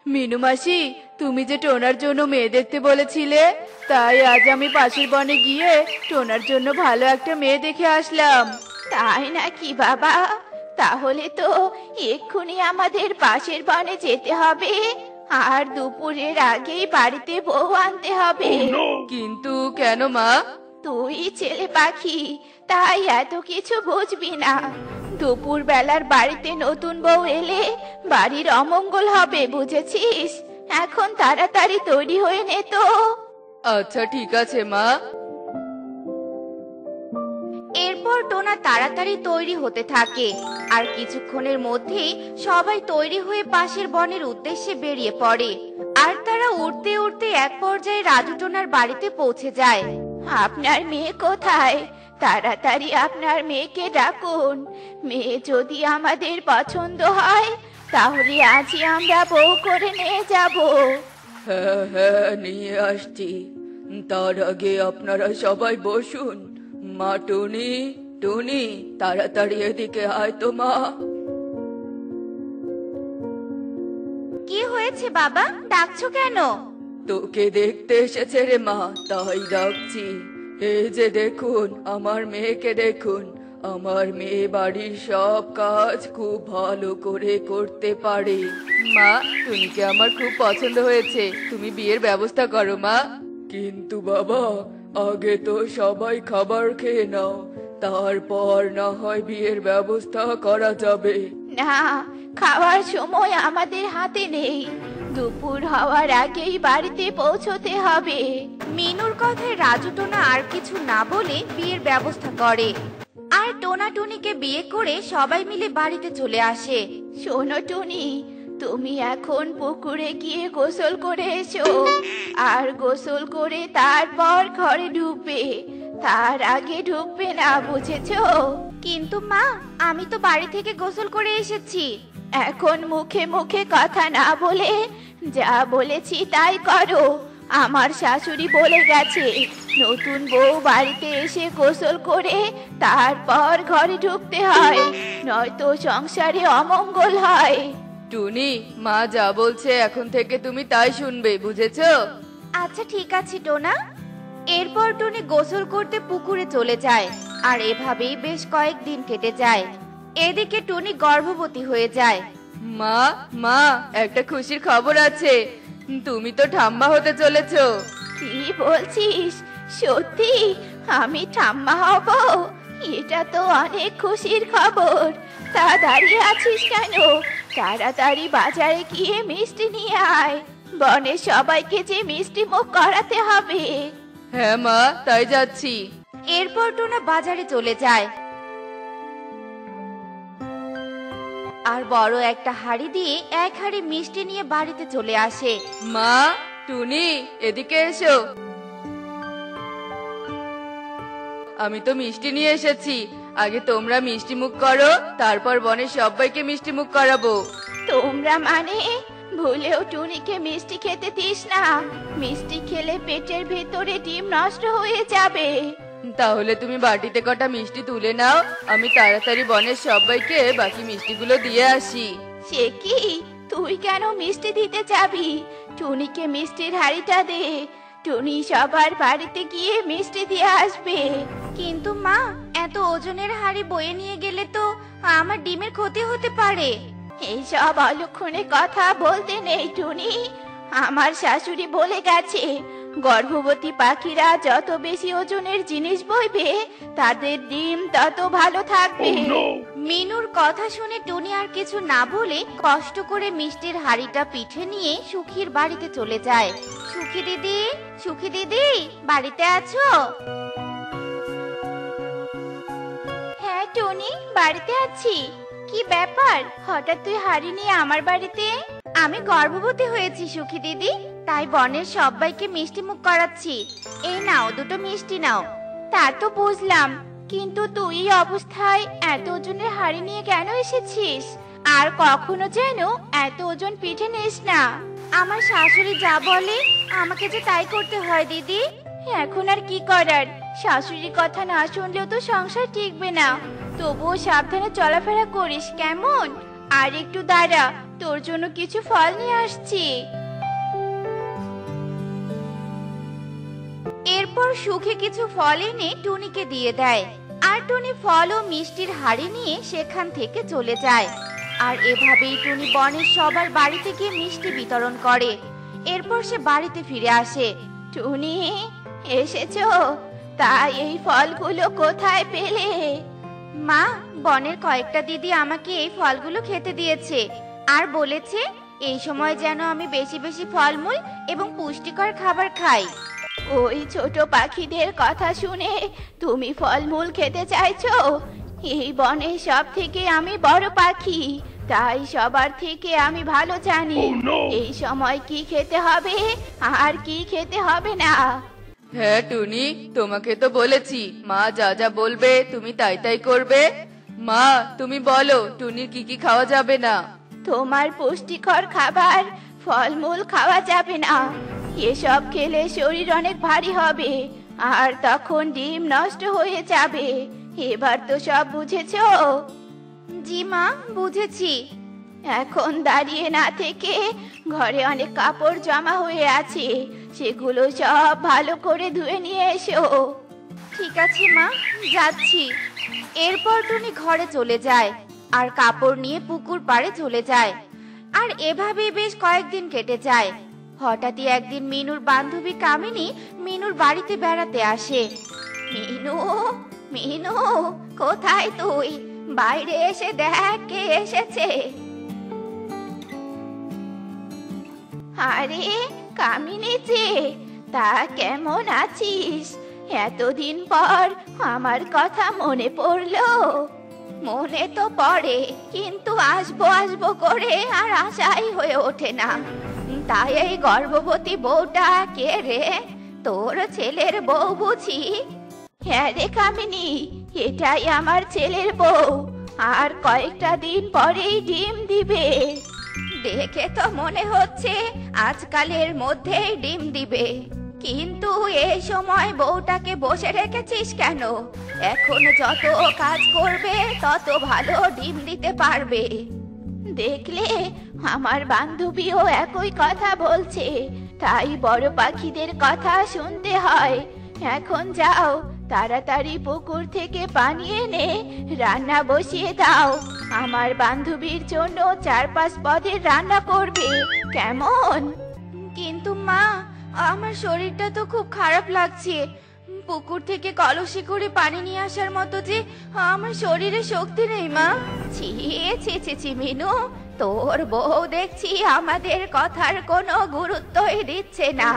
মিনু মাসি, তুমি যে টোনার জন্য মেয়ে দেখতে বলেছিলে, তাই আজ আমি পাশের বনে গিয়ে টোনার জন্য ভালো একটা মেয়ে দেখে আসলাম। তাই নাকি বাবা? তাহলে তো এক্ষুনি আমাদের পাশের বনে যেতে হবে, আর দুপুরের আগেই বাড়িতে বউ আনতে হবে। কিন্তু কেন মা? তুই ছেলে পাখি, তাই এত কিছু বুঝবি না। দুপুর বেলার বাড়িতে নতুন বউ এলে বাড়ির অমঙ্গল হবে, বুঝেছিস? এখন তাড়াতাড়ি তৈরি হয়ে নে তো। আচ্ছা ঠিক আছে মা। এরপর টোনা তাড়াতাড়ি তৈরি হতে থাকে, আর কিছুক্ষণের মধ্যেই সবাই তৈরি হয়ে পাশের বনের উদ্দেশ্যে বেরিয়ে পড়ে। আর তারা উড়তে উড়তে এক পর্যায়ে রাজু টোনার বাড়িতে পৌঁছে যায়। আপনার মেয়ে কোথায়? তাড়াতাড়ি আপনার মেয়েকে ডাকুন। মেয়ে যদি আমাদের পছন্দ হয় তাহলে আজই আমরা বউ করে নিয়ে যাব। হ্যাঁ হ্যাঁ, নিয়ে আসছি। তার আগে আপনারা সবাই বসুন। মা টুনি, টুনি তাড়াতাড়ি এদিকে আয় তো মা। কি হয়েছে বাবা, ডাকছো কেন? তোকে দেখতে এসেছে রে মা, তাই ডাকছি। এই যে দেখুন, আমার মেয়েকে দেখুন। আমার মেয়ে বাড়ির সব কাজ খুব ভালো করে করতে পারে। মা, টুনিকে আমার খুব পছন্দ হয়েছে, তুমি বিয়ের ব্যবস্থা করো মা। কিন্তু বাবা, আগে তো সবাই খাবার খেয়ে নাও, তারপর না হয় বিয়ের ব্যবস্থা করা যাবে। না, খাওয়ার সময় আমাদের হাতে নেই। দুপুর হওয়ার আগেই বাড়িতে পৌঁছতে হবে। মিনুর কথায় রাজু টোনা আর কিছু না বলে বিয়ের ব্যবস্থা করে, আর টোনা টুনিকে বিয়ে করে সবাই মিলে বাড়িতে চলে আসে। শোনো টুনি, তুমি এখন পুকুরে গিয়ে গোসল করে এসো, আর গোসল করে তারপর ঘরে ঢুকবে। তার আগে ঢুকবে না, বুঝেছো? কিন্তু মা, আমি তো বাড়ি থেকে গোসল করে এসেছি। এখন মুখে মুখে কথা না বলে যা বলেছি তাই করো। আমার শাশুড়ি বলে গেছে, নতুন বউ বাড়িতে এসে গোসল করে তারপর ঘরে ঢুকতে হয়, নয়তো সংসারে অমঙ্গল হয়। টুনি, মা যা বলছে এখন থেকে তুমি তাই শুনবে, বুঝেছো? আচ্ছা ঠিক আছে টোনা। এরপর টুনি গোসল করতে পুকুরে চলে যায়, আর এভাবেই বেশ কয়েকদিন কেটে যায়। এদিকে টুনি গর্ভবতী হয়ে যায়। মা, মা একটা খুশির খবর আছে, তুমি তো ঠাম্মা হতে চলেছো। কি বলছিস? সত্যি আমি ঠাম্মা হব? এটা তো অনেক খুশির খবর। তা দাঁড়িয়ে আছিস কেন? তাড়াতাড়ি বাজারে গিয়ে মিষ্টি নিয়ে আয়। বনের সবাইকে যে মিষ্টি মুখ করাতে হবে। হ্যাঁ মা, তাই যাচ্ছি। এরপর টোনা বাজারে চলে যায়, আর বড় একটা হাড়ি দিয়ে এক হাড়ি মিষ্টি নিয়ে বাড়িতে চলে আসে। মা, টুনি এদিকে এসো। আমি তো মিষ্টি নিয়ে এসেছি, আগে তোমরা মিষ্টি মুখ করো, তারপর বনের সবাইকে মিষ্টি মুখ করাবো। তোমরা মানে? ভুলেও টুনিকে মিষ্টি খেতে দিস না। মিষ্টি খেলে পেটের ভেতরে ডিম নষ্ট হয়ে যাবে। তাহলে তুমি বাটিতে কটা মিষ্টি তুলে নাও, আমি তাড়াতাড়ি বনের সবাইকে বাকি মিষ্টিগুলো দিয়ে আসি। সে কি, তুই কেন মিষ্টি দিতে যাবি? টুনিকে মিষ্টির হাড়িটা দে, টুনি সবার বাড়িতে গিয়ে মিষ্টি দিয়ে আসবে। কিন্তু মা, এত ওজনের হাড়ি বয়ে নিয়ে গেলে তো আমার ডিমের ক্ষতি হতে পারে। এইসব অলক্ষণে কথা বলতে নেই টুনি। আমার শাশুড়ি বলে গেছে, গর্ভবতী পাখিরা যত বেশি ওজনের জিনিস বইবে তাদের ডিম তত ভালো থাকবে। মিনুর কথা শুনে টুনি আর কিছু না বলে কষ্ট করে মিষ্টির হাড়িটা পিঠে নিয়ে সুখীর বাড়িতে চলে যায়। সুখী দিদি, সুখী দিদি বাড়িতে আছো? হ্যাঁ টুনি, বাড়িতে আছি। কি ব্যাপার, হঠাৎ তুই হাড়ি নিয়ে আমার বাড়িতে? আমি গর্ভবতী হয়েছি সুখী দিদি, তাই বনের সবাইকে মিষ্টি মুখ করাচ্ছি। এই নাও দুটো মিষ্টি নাও। তা তো বুঝলাম, কিন্তু তুই এই অবস্থায় এত ওজনের হাড়ি নিয়ে কেন এসেছিস? আর কখনো যেন এত ওজন পিঠে নিস না। আমার শাশুড়ি যা বলে আমাকে যে তাই করতে হয় দিদি। এখন আর কি করার, শাশুড়ির কথা না শুনলেও তো সংসার টিকবে না। তবুও সাবধানে চলাফেরা করিস কেমন? আর একটু দাঁড়া, তোর জন্য কিছু ফল নিয়ে আসছি। এরপর সুখে কিছু ফল এনে টুনিকে দিয়ে দেয়, আর টুনি ফল ও মিষ্টির হাড়ি নিয়ে সেখান থেকে চলে যায়। আর এভাবেই টুনি বনের সবার বাড়িতে গিয়ে মিষ্টি বিতরণ করে। এরপর সে বাড়িতে ফিরে আসে। টুনি, এসেছো? তাই এই ফলগুলো কোথায় পেলে? মা, বনের কয়েকটা দিদি আমাকে এই ফলগুলো খেতে দিয়েছে, আর বলেছে এই সময় যেন আমি বেশি বেশি ফলমূল এবং পুষ্টিকর খাবার খাই। ওই ছোট পাখিদের কথা শুনে তুমি ফলমূল খেতে চাইছো? এই বনের সব থেকে আমি বড় পাখি, তাই সবার থেকে আমি ভালো জানি এই সময় কি খেতে হবে আর কি খেতে হবে না। হ্যাঁ টুনি, তোমাকে তো বলেছি মা যা যা বলবে তুমি তাই তাই করবে। মা তুমি বলো টুনির কি কি খাওয়া যাবে না? তোমার পুষ্টিকর খাবার ফলমূল খাওয়া যাবে না। এসব খেলে শরীর অনেক ভারী হবে, আর তখন ডিম নষ্ট হয়ে যাবে। এবার তো সব বুঝেছো? জি মা, বুঝেছি। এখন দাঁড়িয়ে না থেকে ঘরে অনেক কাপড় জমা হয়ে আছে, সেগুলো সব ভালো করে ধুয়ে নিয়ে এসো। ঠিক আছে মা, যাচ্ছি। এরপর টুনি ঘরে চলে যায় আর কাপড় নিয়ে পুকুর পাড়ে চলে যায়। আর এভাবেই বেশ কয়েকদিন কেটে যায়। হঠাৎই একদিন মিনুর বান্ধবী কামিনী মিনুর বাড়িতে বেড়াতে আসে। মিনু, মিনু, কোথায় তুই? বাইরে এসে দেখ কে এসেছে। আরে কামিনী যে, তা কেমন আছিস? এতদিন পর আমার কথা মনে পড়লো। মনে তো পড়ে, কিন্তু আসবো আসবো করে আর আশাই হয়ে ওঠে না। তাই এই গর্ভবতী বউটা কে রে? তোর ছেলের বউ বুঝি? হ্যাঁ রে কামিনী, এটাই আমার ছেলের বউ, আর কয়েকটা দিন পরেই ডিম দিবে। দেখে তো মনে হচ্ছে আজকালের মধ্যেই ডিম দিবে, কিন্তু এই সময় বউটাকে বসে রেখেছিস কেন? এখন যত কাজ করবে তত ভালো ডিম দিতে পারবে। দেখলে, আমার বান্ধবীও একই কথা বলছে, তাই বড় পাখিদের কথা শুনতে হয়। এখন যাও, তাড়াতাড়ি পুকুর থেকে পানি এনে রান্না বসিয়ে দাও। আমার বান্ধবীর জন্য 4-5 পদের রান্না করবে, কেমন? কিন্তু মা, আমার শরীরটা তো খুব খারাপ লাগছে। পুকুর থেকে কলসি করে পানি নিয়ে আসার মতো যে আমার শরীরে শক্তি নেই মা। ছি ছি ছি ছি মিনু, তোর বউ দেখছি আমাদের কথার কোনো গুরুত্বই দিচ্ছে না।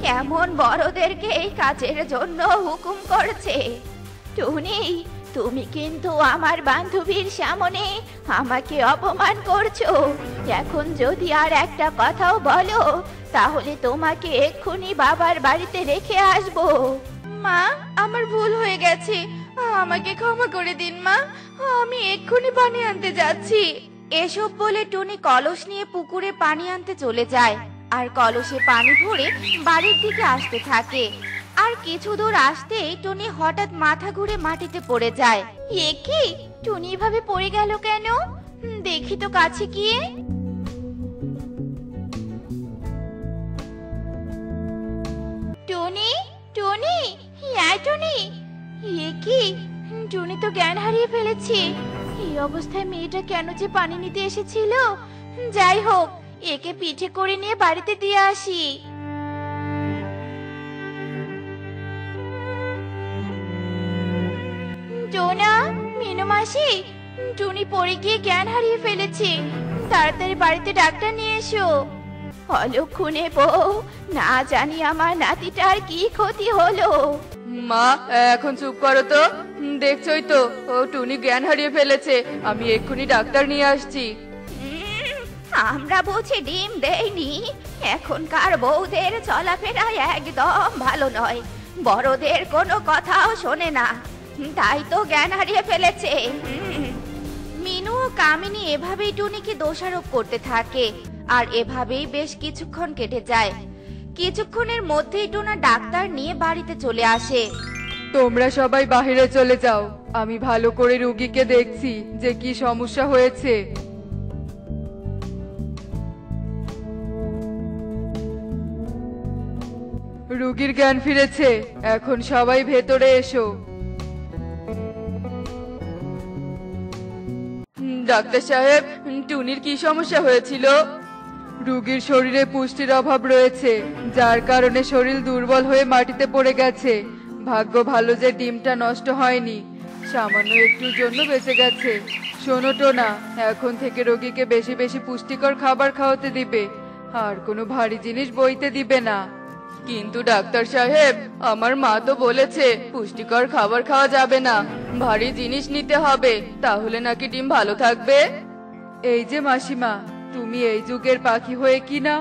কেমন বড়দেরকে এই কাজের জন্য হুকুম করছে। টুনি, তুমি কিন্তু আমার বান্ধবীর সামনে আমাকে অপমান করছো। এখন যদি আর একটা কথাও বলো, তাহলে তোমাকে এক্ষুনি বাবার বাড়িতে রেখে আসবো। মা, আমার ভুল হয়ে গেছে, আমাকে ক্ষমা করে দিন মা। আমি এক্ষুনি পানি আনতে যাচ্ছি। এসব বলে টুনি কলস নিয়ে পুকুরে পানি আনতে চলে যায়, আর কলসে পানি ভরে বাড়ির দিকে আসতে থাকে। আর কিছু দূর আসতেই টুনি হঠাৎ মাথা ঘুরে মাটিতে পড়ে যায়। এ কি, টুনি এভাবে পড়ে গেল কেন? দেখি তো কাছে গিয়ে। টুনি, টুনি, হ্যাঁ টুনি। এ কি, টুনি তো জ্ঞান হারিয়ে ফেলেছে। এই অবস্থায় মেয়েটা কেন যে পানি নিতে এসেছিল? যাই হোক, একে পিঠে করে নিয়ে বাড়িতে দিয়ে আসি। টোনা, মিনু মাসি, টুনি পড়ে গিয়ে জ্ঞান হারিয়ে ফেলেছে, তাড়াতাড়ি বাড়িতে ডাক্তার নিয়ে এসো। অলক্ষণে বউ, না জানি আমার নাতিটার কি ক্ষতি হলো। মা এখন চুপ করো তো। দেখছই তো ও টুনি জ্ঞান হারিয়ে ফেলেছে। আমি এক্ষুনি ডাক্তার নিয়ে আসছি। আমরা বুঝি ডিম দেইনি? এখনকার বউদের চলাফেরা একদম ভালো নয়, বড়দের কোনো কথাও শোনে না, তাই তো জ্ঞান হারিয়ে ফেলেছে। মিনু ও কামিনী এভাবেই টুনিকে দোষারোপ করতে থাকে, আর এভাবেই বেশ কিছুক্ষণ কেটে যায়। কিছুক্ষণের মধ্যেই টোনা ডাক্তার নিয়ে বাড়িতে চলে আসে। তোমরা সবাই বাইরে চলে যাও, আমি ভালো করে রোগীকে দেখছি যে কি সমস্যা হয়েছে। রোগীর জ্ঞান ফিরেছে, এখন সবাই ভেতরে এসো। ডাক্তার সাহেব, টুনির কি সমস্যা হয়েছিল? রোগীর শরীরে পুষ্টির অভাব রয়েছে, যার কারণে শরীর দুর্বল হয়ে মাটিতে পড়ে গেছে। ভাগ্য ভালো যে ডিমটা নষ্ট হয়নি, সামান্য একটুর জন্য বেঁচে গেছে। শোনো টোনা, এখন থেকে রোগীকে বেশি বেশি পুষ্টিকর খাবার খাওয়াতে দিবে, আর কোনো ভারী জিনিস বইতে দিবে না। কিন্তু ডাক্তার সাহেব, আমার মা তো বলেছে পুষ্টিকর খাবার খাওয়া যাবে না, ভারী জিনিস নিতে হবে, তাহলে নাকি ডিম ভালো থাকবে। এই যে মাসিমা, তুমি এই যুগের পাখি হয়ে কি না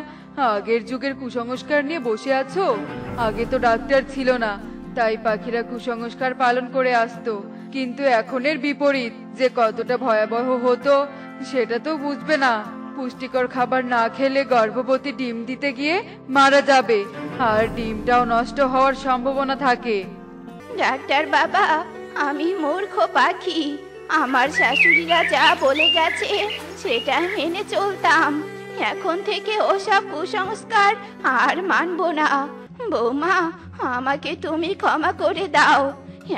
আগের যুগের কুসংস্কার নিয়ে বসে আছো? আগে তো ডাক্তার ছিল না, তাই পাখিরা কুসংস্কার পালন করে আসতো, কিন্তু এখনের বিপরীত যে কতটা ভয়াবহ হতো সেটা তো বুঝবে না। পুষ্টিকর খাবার না খেলে গর্ভবতী ডিম দিতে গিয়ে মারা যাবে, আর ডিমটাও নষ্ট হওয়ার সম্ভাবনা থাকে। ডাক্তার বাবা, আমি মূর্খ পাখি। আমার শাশুড়িরা যা বলে গেছে সেটা মেনে চলতাম। এখন থেকে ওসব কুসংস্কার আর মানবো না। বৌমা, আমাকে তুমি ক্ষমা করে দাও।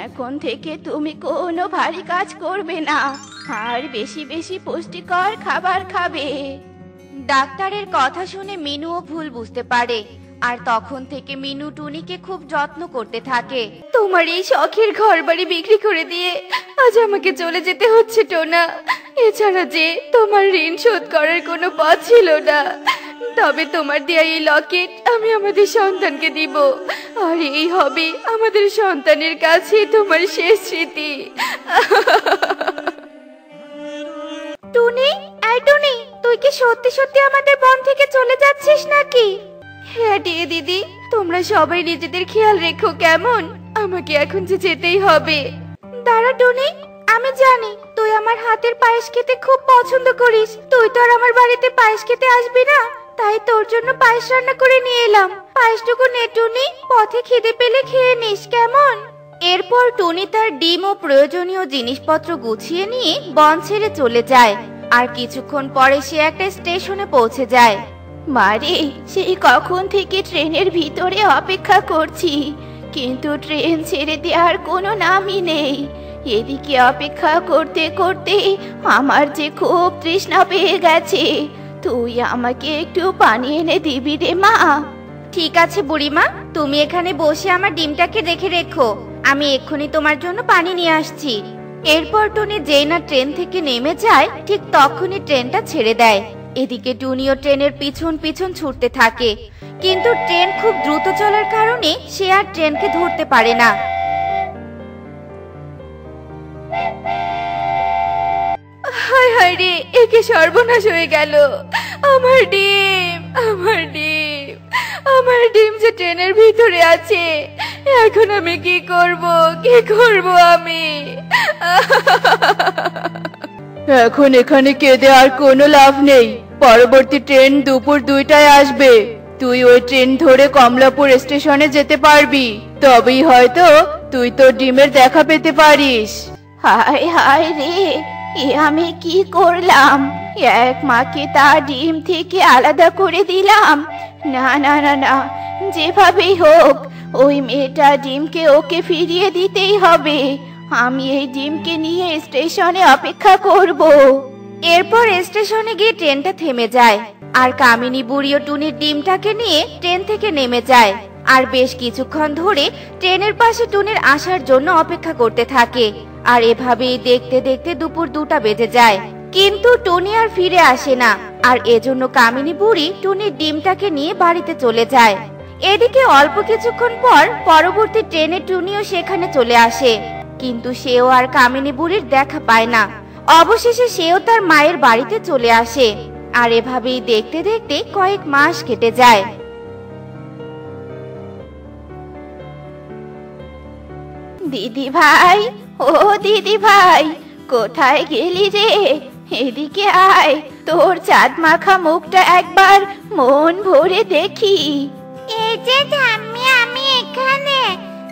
এখন থেকে তুমি কোনো ভারী কাজ করবে না, আর বেশি বেশি পুষ্টিকর খাবার খাবে। ডাক্তারের কথা শুনে মিনুও ভুল বুঝতে পারে, আর তখন থেকে মিনু টুনিকে খুব যত্ন করতে থাকে। তোমার এই শখের ঘরবাড়ি বিক্রি করে দিয়ে আজ আমাকে চলে যেতে হচ্ছে টোনা। এছাড়া যে তোমার ঋণ শোধ করার কোনো পথ ছিল না। তবে তোমার দেয়া এই লকেট আমি আমাদের সন্তানকে দিব, আর এই হবে আমাদের সন্তানের কাছে তোমার শেষ স্মৃতি। টুনি, এই টুনি, তুই কি সত্যি সত্যি আমাদের বন থেকে চলে যাচ্ছিস নাকি? হ্যাঁ ডিয়ে দিদি, তোমরা সবাই নিজেদের খেয়াল রেখো কেমন? আমাকে এখন যে যেতেই হবে। দাঁড়া টুনি, আমি জানি তুই আমার হাতের পায়েস খেতে খুব পছন্দ করিস। তুই তো আর আমার বাড়িতে পায়েস খেতে আসবি না, তাই তোর জন্য পায়েস রান্না করে নিয়ে এলাম। পায়েসটুকু নে টুনি, পথে খিদে পেলে খেয়ে নিস কেমন? এরপর টুনি তার ডিম ও প্রয়োজনীয় জিনিসপত্র গুছিয়ে নিয়ে বন ছেড়ে চলে যায়। আর কিছুক্ষণ পরে সে একটা স্টেশনে পৌঁছে যায়। মারে, সেই কখন থেকে ট্রেনের ভিতরে অপেক্ষা করছি, কিন্তু ট্রেন ছেড়ে দেওয়ার কোনো নামই নেই। এদিকে অপেক্ষা করতে করতে আমার যে খুব তৃষ্ণা পেয়ে গেছে। তুই আমাকে একটু পানি এনে দিবি রে মা? ঠিক আছে বুড়িমা, তুমি এখানে বসে আমার ডিমটাকে রেখে রেখো, আমি এক্ষুনি তোমার জন্য পানি নিয়ে আসছি। এরপর টুনি যেই না ট্রেন থেকে নেমে যায়, ঠিক তখনই ট্রেনটা ছেড়ে দেয়। এদিকে টুনিও ট্রেনের পিছন পিছন ছুটতে থাকে, কিন্তু ট্রেন খুব দ্রুত চলার কারণে সে আর ট্রেনকে ধরতে পারে না। হায় হায় রে, একে সর্বনাশ হয়ে গেল। আমার ডিম, আমার ডিম, আমার ডিম যে ট্রেনের ভিতরে আছে। এখন আমি কি করব, কি করব আমি? এখন এখানে কেঁদে আর কোনো লাভ নেই, পরবর্তী ট্রেন দুপুর 2টায় আসবে। তুই ওই ট্রেন ধরে কমলাপুর স্টেশনে যেতে পারবি, তবেই হয়তো তুই তোর ডিমের দেখা পেতে পারিস। হায় হায় রে, এ আমি কি করলাম? এক মাকে তার ডিম থেকে আলাদা করে দিলাম। না না না না, যেভাবেই হোক ওই মেয়েটা ডিমকে ওকে ফিরিয়ে দিতেই হবে। আমি এই ডিমকে নিয়ে স্টেশনে অপেক্ষা করব। এরপর স্টেশনে গিয়ে ট্রেনটা থেমে যায়, আর কামিনী বুড়ি ও টুনির ডিমটাকে নিয়ে ট্রেন থেকে নেমে যায়। আর বেশ কিছুক্ষণ ধরে ট্রেনের পাশে টুনির আসার জন্য অপেক্ষা করতে থাকে। আর এভাবেই দেখতে দেখতে দুপুর 2টা বেজে যায়, কিন্তু টুনি আর ফিরে আসে না। আর এজন্য কামিনী বুড়ি টুনির ডিমটাকে নিয়ে বাড়িতে চলে যায়। এদিকে অল্প কিছুক্ষণ পর পরবর্তী ট্রেনে টুনিও সেখানে চলে আসে, কিন্তু সেও আর কামিনী বুড়ির দেখা পায় না। অবশেষে সেও তার মায়ের বাড়িতে চলে আসে। আর এভাবেই দেখতে দেখতে কয়েক মাস কেটে যায়। দিদি ভাই, ও দিদি ভাই, কোথায় গেলি রে? এদিকে আয়, তোর চাঁদ মাখা মুখটা একবার মন ভরে দেখি। এই যে ঠাম্মি, আমি এখানে।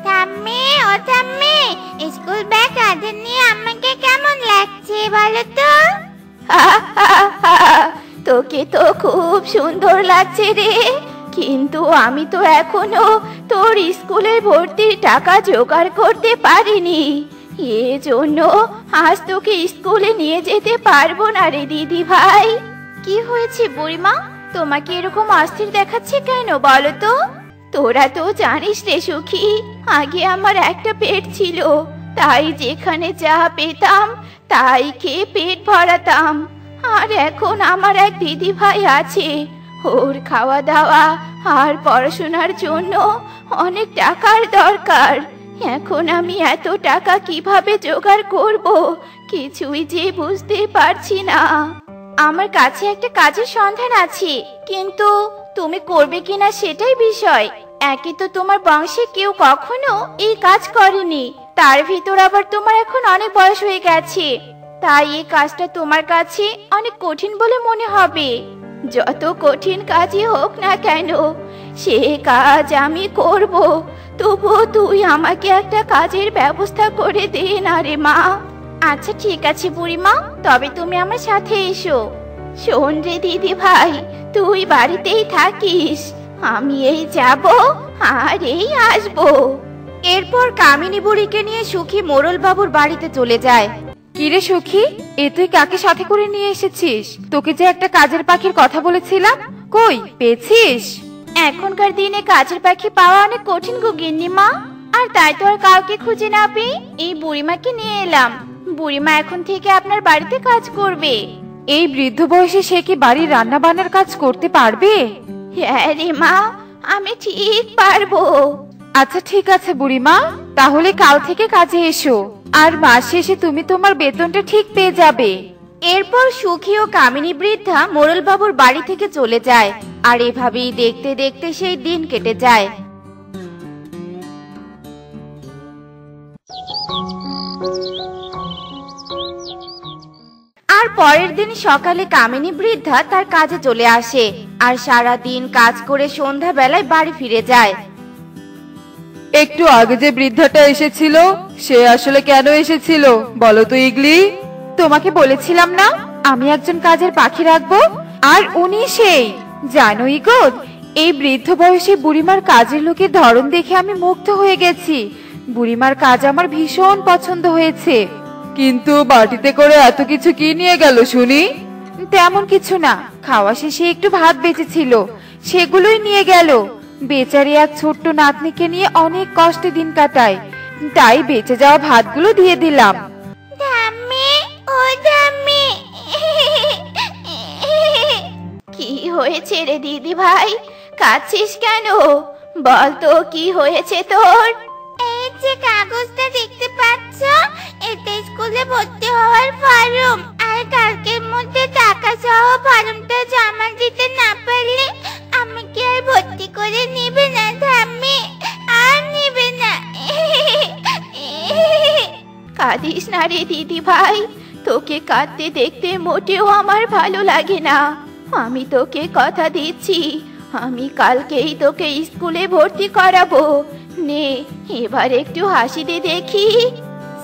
ঠাম্মি, ও ঠাম্মি, স্কুল ব্যাগ কাঁধে নিয়ে আমাকে কেমন লাগছে বলো তো? তোকে তো খুব সুন্দর লাগছে রে, কিন্তু আমি তো এখনো তোর স্কুলে ভর্তির টাকা জোগাড় করতে পারিনি, এজন্য আজ তোকে স্কুলে নিয়ে যেতে পারবো না রে দিদি ভাই। কি হয়েছে বুড়িমা, তোমাকে এরকম অস্থির দেখাচ্ছে কেন বলো তো? তোরা তো জানিস রে সুখী, আগে আমার একটা পেট ছিল, তাই যেখানে যা পেতাম তাই খেয়ে পেট ভরাতাম। আর এখন আমার এক দিদি ভাই আছে, ওর খাওয়া দাওয়া আর পড়াশোনার জন্য অনেক টাকার দরকার। এখন আমি এত টাকা কিভাবে জোগাড় করব কিছুই যে বুঝতে পারছি না। আমার কাছে একটা কাজের সন্ধান আছে, কিন্তু তুমি করবে কিনা সেটাই বিষয়। একে তো তোমার বংশে কেউ কখনো এই কাজ করেনি, তার ভিতর আবার তোমার এখন অনেক বয়স হয়ে গেছে, তাই এই কাজটা তোমার কাছে অনেক কঠিন বলে মনে হবে। যত কঠিন কাজই হোক না কেন সে কাজ আমি করব, তবুও তুই আমাকে একটা কাজের ব্যবস্থা করে দে না রে মা। আচ্ছা ঠিক আছে বুড়িমা, তবে তুমি আমার সাথে এসো। শোন রে দিদি ভাই, তুই বাড়িতেই থাকিস, আমি এই যাব আর এই আসবো। এরপর কামিনী বুড়িকে নিয়ে সুখী মোড়ল বাবুর বাড়িতে চলে যায়। কিরে সুখী, এ তুই কাকে সাথে করে নিয়ে এসেছিস? তোকে যে একটা কাজের পাখির কথা বলেছিলাম, কই পেয়েছিস? এখনকার দিনে কাজের পাখি পাওয়া অনেক কঠিন গো গিন্নিমা, আর তাই তো আর কাউকে খুঁজে না পেয়ে এই বুড়িমাকে নিয়ে এলাম। বুড়িমা এখন থেকে আপনার বাড়িতে কাজ করবে। এই বৃদ্ধ বয়সে সে কি বাড়ির রান্না বান্নার কাজ করতে পারবে? হ্যাঁ রে মা, আমি ঠিক পারবো। আচ্ছা ঠিক আছে বুড়িমা, তাহলে কাল থেকে কাজে এসো, আর মাস শেষে তুমি তোমার বেতনটা ঠিক পেয়ে যাবে। এরপর সুখী ও কামিনী বৃদ্ধা মোড়ল বাবুর বাড়ি থেকে চলে যায়, আর এভাবেই দেখতে দেখতে সেই দিন কেটে যায়। আর পরের দিন সকালে কামিনী বৃদ্ধা তার কাজে চলে আসে, আর সারা দিন কাজ করে সন্ধ্যা বেলায় বাড়ি ফিরে যায়। একটু আগে যে বৃদ্ধাটা এসেছিল সে আসলে কেন এসেছিল বলো তো ইগলি? তোমাকে বলেছিলাম না আমি একজন কাজের পাখি রাখবো, আর উনি সেই। জানোই গো, এই বৃদ্ধ বয়সে বুড়িমার কাজের লোকের ধরন দেখে আমি মুগ্ধ হয়ে গেছি। বুড়িমার কাজ আমার ভীষণ পছন্দ হয়েছে। কিন্তু বাটিতে করে এত কিছু কি নিয়ে গেল শুনি? তেমন কিছু না, খাওয়া শেষে একটু ভাত বেঁচেছিল, সেগুলোই নিয়ে গেল। বেচারি এক ছোট্ট নাতনিকে নিয়ে অনেক কষ্টে দিন কাটায়, তাই বেঁচে যাওয়া ভাতগুলো দিয়ে দিলাম। ঠাম্মি, ও ঠাম্মি। কি হয়েছে রে দিদি ভাই, কাঁদছিস কেন? বল তো কি হয়েছে তোর? এই যে কাগজটা দেখতে পাচ্ছ, এটা স্কুলে ভর্তি হওয়ার ফর্ম, আর কালকের মধ্যে টাকা সহ ফর্মটা জমা দিতে না পারলে আমাকে আর ভর্তি করে নিবে না ঠাম্মি, আর নিবে না। কাঁদিস না রে দিদি ভাই, তোকে কাঁদতে দেখতে মোটেও আমার ভালো লাগে না। আমি তোকে কথা দিচ্ছি, আমি কালকেই তোকে স্কুলে ভর্তি করাবো। নে এবার একটু হাসি দে দেখি।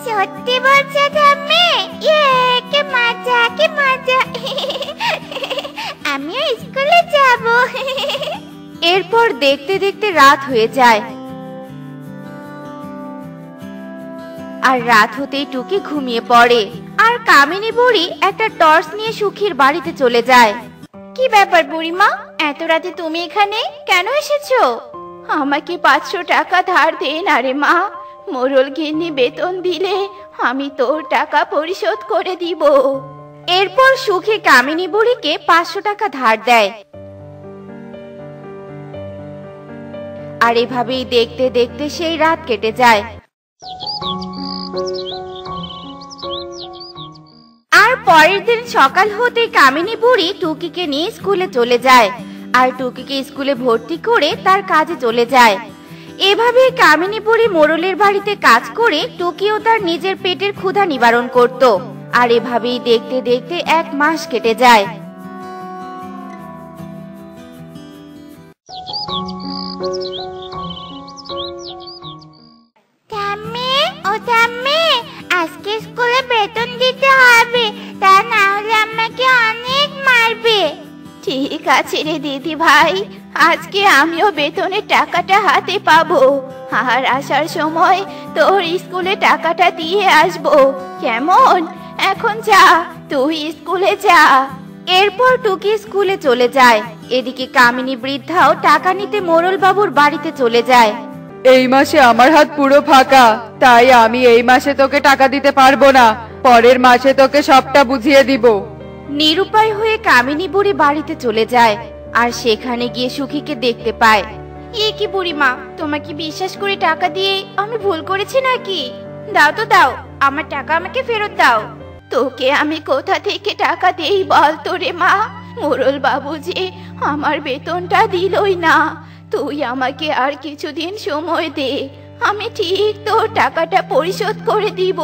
সত্যি বলছো ঠাম্মি? ইয়ে, কি মজা, কি মজা। আমিও স্কুলে যাব। এরপর দেখতে দেখতে রাত হয়ে যায়, আর রাত হতেই টুকি ঘুমিয়ে পড়ে। আর কামিনী বুড়ি একটা টর্চ নিয়ে সুখীর বাড়িতে চলে যায়। কি ব্যাপার বুড়িমা, এত রাতে তুমি এখানে কেন এসেছো? আমাকে 500 টাকা ধার দে না রে মা, মোড়ল গিন্নি বেতন দিলে আমি তোর টাকা পরিশোধ করে দিব। এরপর সুখী কামিনী বুড়িকে 500 টাকা ধার দেয়। আর এভাবেই দেখতে দেখতে সেই রাত কেটে যায়। আর পরের দিন সকাল হতে কামিনী বুড়ি টুকিকে নিয়ে স্কুলে চলে যায়, আর টুকিকে স্কুলে ভর্তি করে তার কাজে চলে যায়। এভাবে কামিনী বুড়ি মোড়লের বাড়িতে কাজ করে টুকিও তার নিজের পেটের ক্ষুধা নিবারণ করত। আর এভাবেই দেখতে দেখতে 1 মাস কেটে যায়। ঠাম্মি, ও ঠাম্মি, আজকে স্কুলে বেতন দিতে হবে, তা না হলে আমাকে অনেক মারবে। ঠিক আছে রে দিদি ভাই, আজকে আমিও বেতনের টাকাটা হাতে পাবো, আর আসার সময় তোর স্কুলে টাকাটা দিয়ে আসবো, কেমন? এখন যা, তুই স্কুলে যা। এরপর টুকি স্কুলে চলে যায়। এদিকে কামিনী বৃদ্ধাও টাকা নিতে মোড়ল বাবুর বাড়িতে চলে যায়। এই মাসে আমার হাত পুরো ফাঁকা, তাই আমি এই মাসে তোকে টাকা দিতে পারবো না। পরের মাসে তোকে সবটা বুঝিয়ে দিব। নিরুপায় হয়ে কামিনী বুড়ি বাড়িতে চলে যায়, আর সেখানে গিয়ে সুখীকে দেখতে পায়। এ কি বুড়িমা, তোমাকে বিশ্বাস করে টাকা দিয়ে আমি ভুল করেছি নাকি? দাও তো দাও, আমার টাকা আমাকে ফেরত দাও। তোকে আমি কোথা থেকে টাকা দেই বল তো রে মা? মোড়ল বাবু যে আমার বেতনটা দিলই না। তুই আমাকে আর কিছুদিন সময় দে, আমি ঠিক তোর টাকাটা পরিশোধ করে দিব।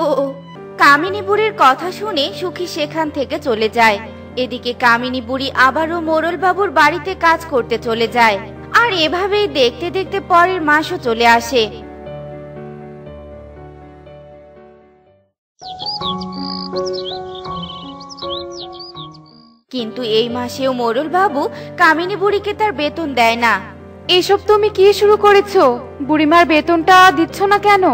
কামিনী বুড়ির কথা শুনে সুখী সেখান থেকে চলে যায়। এদিকে কামিনী বুড়ি আবারও মোড়ল বাবুর বাড়িতে কাজ করতে চলে যায়। আর এভাবেই দেখতে দেখতে পরের মাসও চলে আসে। কিন্তু এই মাসেও মোড়ল বাবু কামিনী বুড়িকে তার বেতন দেয় না। এসব তুমি কি শুরু করেছো? বুড়িমার বেতনটা দিচ্ছ না কেন?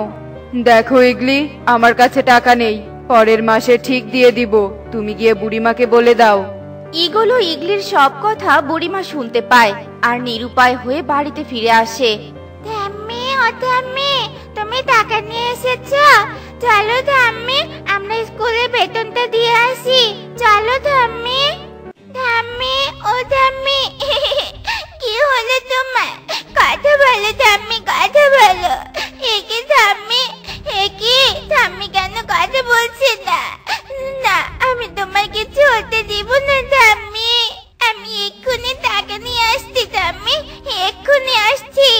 দেখো ইগলি, আমার কাছে টাকা নেই, পরের মাসে ঠিক দিয়ে দিব। তুমি গিয়ে বুড়িমাকে বলে দাও। ইগল ও ইগলির সব কথা বুড়িমা শুনতে পায় আর নিরুপায় হয়ে বাড়িতে ফিরে আসে। ঠাম্মি, ও ঠাম্মি, তুমি টাকা নিয়ে এসেছো? চলো ঠাম্মি, আমরা স্কুলে বেতনটা দিয়ে আসি। চলো ঠাম্মি। ঠাম্মি, ও ঠাম্মি, কি হলো তোমার? কথা বলো ঠাম্মি, কথা বলো। একে ঠাম্মি, একে ঠাম্মি কেন কথা বলছে না? না, আমি তোমার কিছু হতে দিব না ঠাম্মি। আমি এক্ষুনি টাকা নিয়ে আসছি ঠাম্মি, এক্ষুনি আসছি।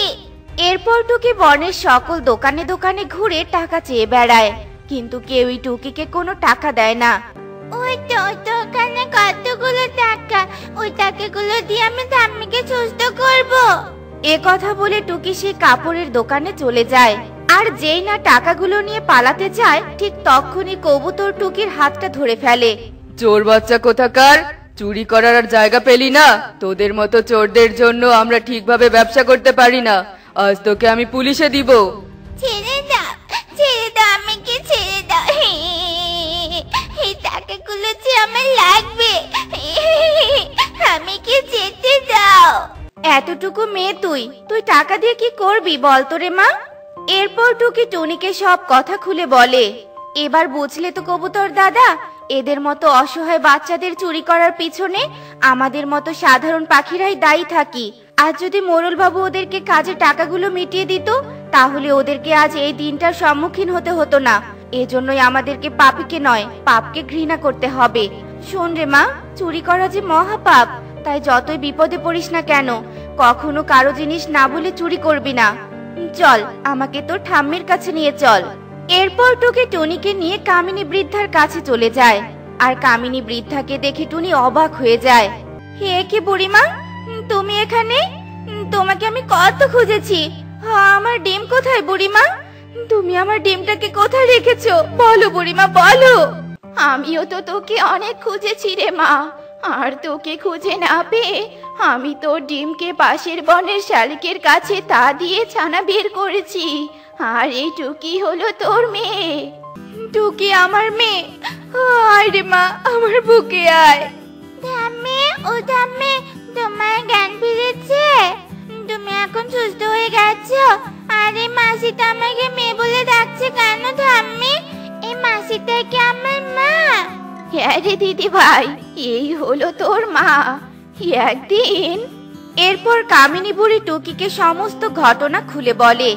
এরপর টুকি বনের সকল দোকানে দোকানে ঘুরে টাকা চেয়ে বেড়ায়, কিন্তু কেউই টুকিকে কোনো টাকা দেয় না। ওই তো দোকানে কতগুলো টাকা, ওই টাকাগুলো দিয়ে আমি ঠাম্মিকে সুস্থ করব। এ কথা বলে টুকি সেই কাপড়ের দোকানে চলে যায়। আর যেই না টাকাগুলো নিয়ে পালাতে যায়, ঠিক তখনই কবুতর টুকির হাতটা ধরে ফেলে। চোর বাচ্চা কোথাকার, চুরি করার আর জায়গা পেলি না? তোদের মতো চোরদের জন্য আমরা ঠিকভাবে ব্যবসা করতে পারি না। আজ তোকে আমি পুলিশে দিব। ছেড়ে দাও, ছেড়ে দাও, আমাকে ছেড়ে দাও। এই টাকাগুলো যে আমার লাগবে, আমাকে যেতে দাও। এতটুকু মেয়ে তুই টাকা দিয়ে কি করবি বল তো রে মা? এরপর টুকি টুনিকে সব কথা খুলে বলে। এবার বুঝলে তো কবুতর দাদা, এদের মতো অসহায় বাচ্চাদের চুরি করার পিছনে আমাদের মতো সাধারণ পাখিরাই দায়ী থাকি। আজ যদি মোড়ল বাবু ওদেরকে কাজে টাকাগুলো মিটিয়ে দিত, তাহলে ওদেরকে আজ এই দিনটার সম্মুখীন হতে হতো না। এজন্যই আমাদেরকে পাপীকে নয়, পাপকে ঘৃণা করতে হবে। শোন রে মা, চুরি করা যে মহাপাপ, তাই যতই বিপদে পড়িস না কেন, কখনো কারো জিনিস না বলে চুরি করবি না। চল, আমাকে তোর ঠাম্মির কাছে নিয়ে চল। এরপর টুকি টুনিকে নিয়ে কামিনী বৃদ্ধার কাছে চলে যায়। আর কামিনী বৃদ্ধাকে দেখে টুনি অবাক হয়ে যায়। হে কি বুড়িমা, তুমি এখানে? তোমাকে আমি কত খুঁজেছি। আমার ডিম কোথায় বুড়িমা? তুমি আমার ডিমটাকে কোথায় রেখেছো? বলো বুড়িমা, বলো। আমিও তো তোকে অনেক খুঁজেছি রে মা, আর তোকে খুঁজে না পেয়ে আমি তোর ডিমকে পাশের বনের শালিকের কাছে তা দিয়ে ছানা বের করেছি। আর এই টুকি হলো তোর মেয়ে। টুকি আমার মেয়ে? আয় রে মা, আমার বুকে আয়। ঠাম্মি, ও ঠাম্মি, তোমার জ্ঞান ফিরেছে? তুমি এখন সুস্থ হয়ে গেছো? আরে মাসিটা আমাকে মেয়ে বলে ডাকছে কেন ঠাম্মি? এই মাসিটা কি আমার মা? হ্যাঁ রে দিদি ভাই, এই হলো তোর মা। একদিন এরপর কামিনী বুড়ি টুকিকে সমস্ত ঘটনা খুলে বলে।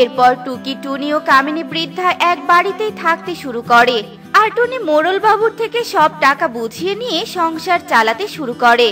এরপর টুকি, টুনি ও কামিনী বৃদ্ধা এক বাড়িতেই থাকতে শুরু করে। আর টুনি মোড়ল বাবুর থেকে সব টাকা বুঝিয়ে নিয়ে সংসার চালাতে শুরু করে।